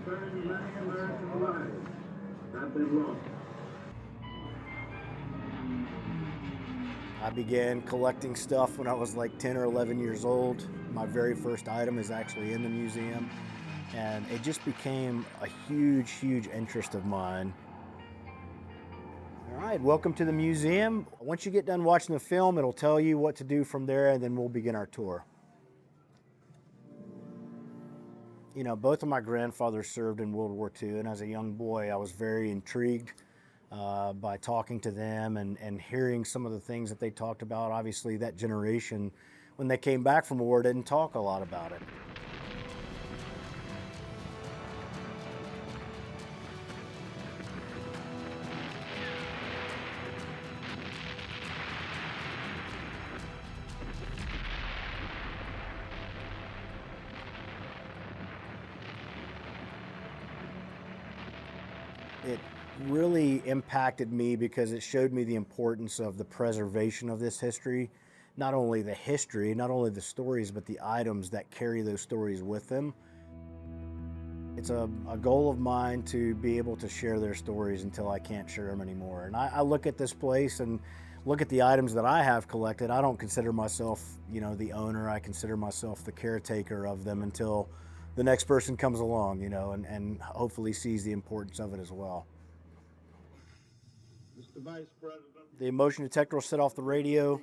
burned many American lives have been lost. I began collecting stuff when I was like 10 or 11 years old. My very first item is actually in the museum, and it just became a huge, huge interest of mine. All right, welcome to the museum. Once you get done watching the film, it'll tell you what to do from there, and then we'll begin our tour. You know, both of my grandfathers served in World War II, and as a young boy, I was very intrigued by talking to them and hearing some of the things that they talked about. Obviously, that generation, when they came back from war, didn't talk a lot about it. It really impacted me because it showed me the importance of the preservation of this history. Not only the history, not only the stories, but the items that carry those stories with them. It's a goal of mine to be able to share their stories until I can't share them anymore. And I look at this place and look at the items that I have collected. I don't consider myself, you know, the owner. I consider myself the caretaker of them until the next person comes along, you know, and hopefully sees the importance of it as well. Mr. Vice President. The motion detector will set off the radio,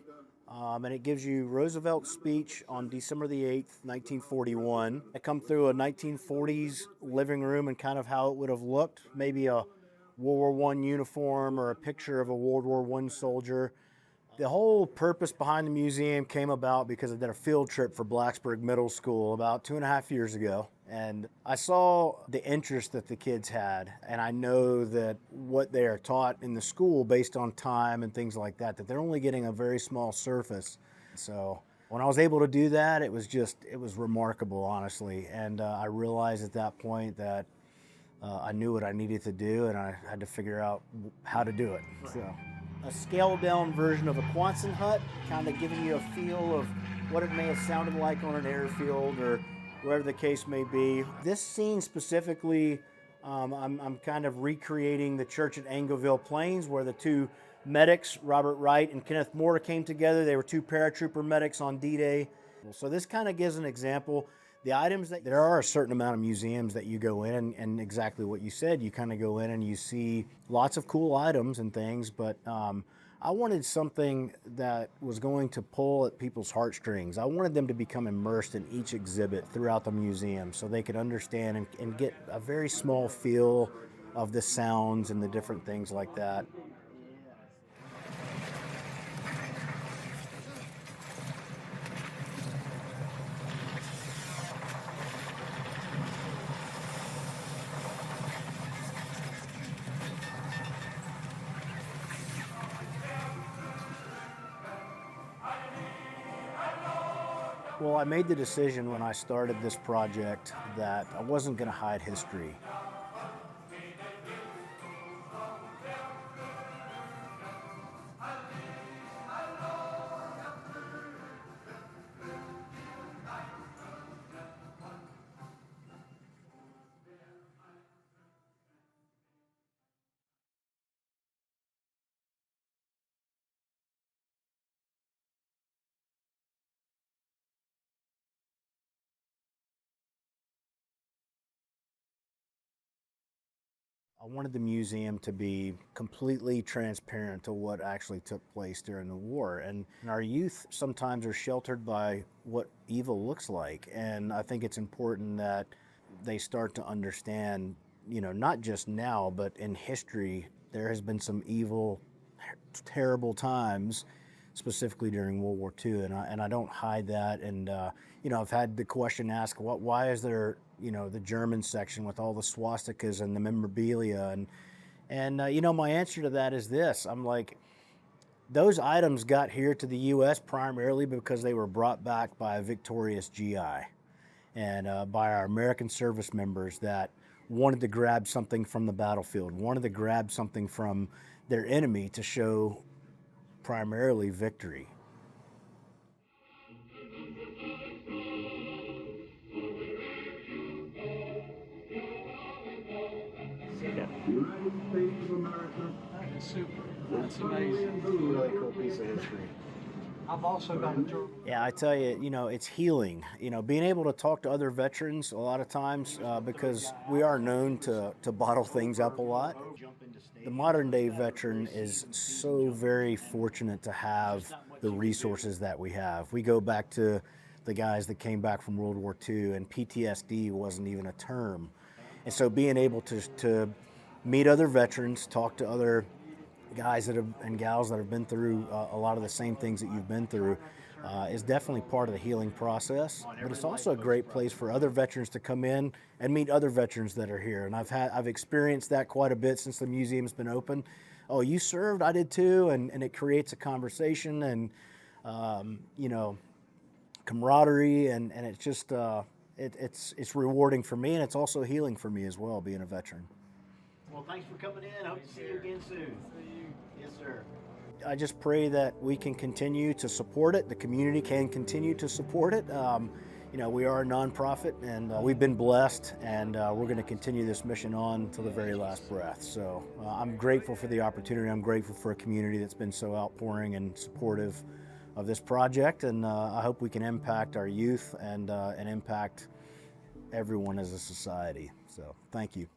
and it gives you Roosevelt's speech on December the 8th, 1941. It come through a 1940s living room and kind of how it would have looked, maybe a World War I uniform or a picture of a World War I soldier. The whole purpose behind the museum came about because I did a field trip for Blacksburg Middle School about 2.5 years ago. And I saw the interest that the kids had. And I know that what they are taught in the school based on time and things like that, that they're only getting a very small surface. So when I was able to do that, it was remarkable, honestly. And I realized at that point that I knew what I needed to do, and I had to figure out how to do it. So a scaled down version of a Quonset hut, kind of giving you a feel of what it may have sounded like on an airfield or wherever the case may be. This scene specifically, I'm kind of recreating the church at Angleville Plains where the two medics, Robert Wright and Kenneth Moore, came together. They were two paratrooper medics on D-Day. So this kind of gives an example. The items that there are a certain amount of museums that you go in, and exactly what you said, you kind of go in and you see lots of cool items and things, but I wanted something that was going to pull at people's heartstrings. I wanted them to become immersed in each exhibit throughout the museum so they could understand and get a very small feel of the sounds and the different things like that. Well, I made the decision when I started this project that I wasn't going to hide history. I wanted the museum to be completely transparent to what actually took place during the war. And our youth sometimes are sheltered by what evil looks like. And I think it's important that they start to understand, you know, not just now, but in history, there has been some evil, terrible times, specifically during World War II. And I don't hide that. And, you know, I've had the question asked, why is there, you know, the German section with all the swastikas and the memorabilia, and you know, my answer to that is this. I'm like, those items got here to the U.S. primarily because they were brought back by a victorious GI and by our American service members that wanted to grab something from the battlefield, wanted to grab something from their enemy to show primarily victory. That's super. That's amazing. Really cool piece of history. I've also got a journal. Yeah, I tell you, it's healing. Being able to talk to other veterans a lot of times because we are known to bottle things up a lot. The modern day veteran is so very fortunate to have the resources that we have. We go back to the guys that came back from World War II, and PTSD wasn't even a term. And so being able to meet other veterans, talk to other guys and gals that have been through a lot of the same things that you've been through is definitely part of the healing process. But it's also a great place for other veterans to come in and meet other veterans that are here. And I've experienced that quite a bit since the museum's been open. Oh, you served? I did too. And it creates a conversation and camaraderie, and it's just it's rewarding for me, and it's also healing for me as well, being a veteran. Well, thanks for coming in. Hope to see you again soon. See you. Yes, sir. I just pray that we can continue to support it. The community can continue to support it. We are a nonprofit, and we've been blessed, and we're going to continue this mission on to the very last breath. So I'm grateful for the opportunity. I'm grateful for a community that's been so outpouring and supportive of this project, and I hope we can impact our youth and impact everyone as a society. So thank you.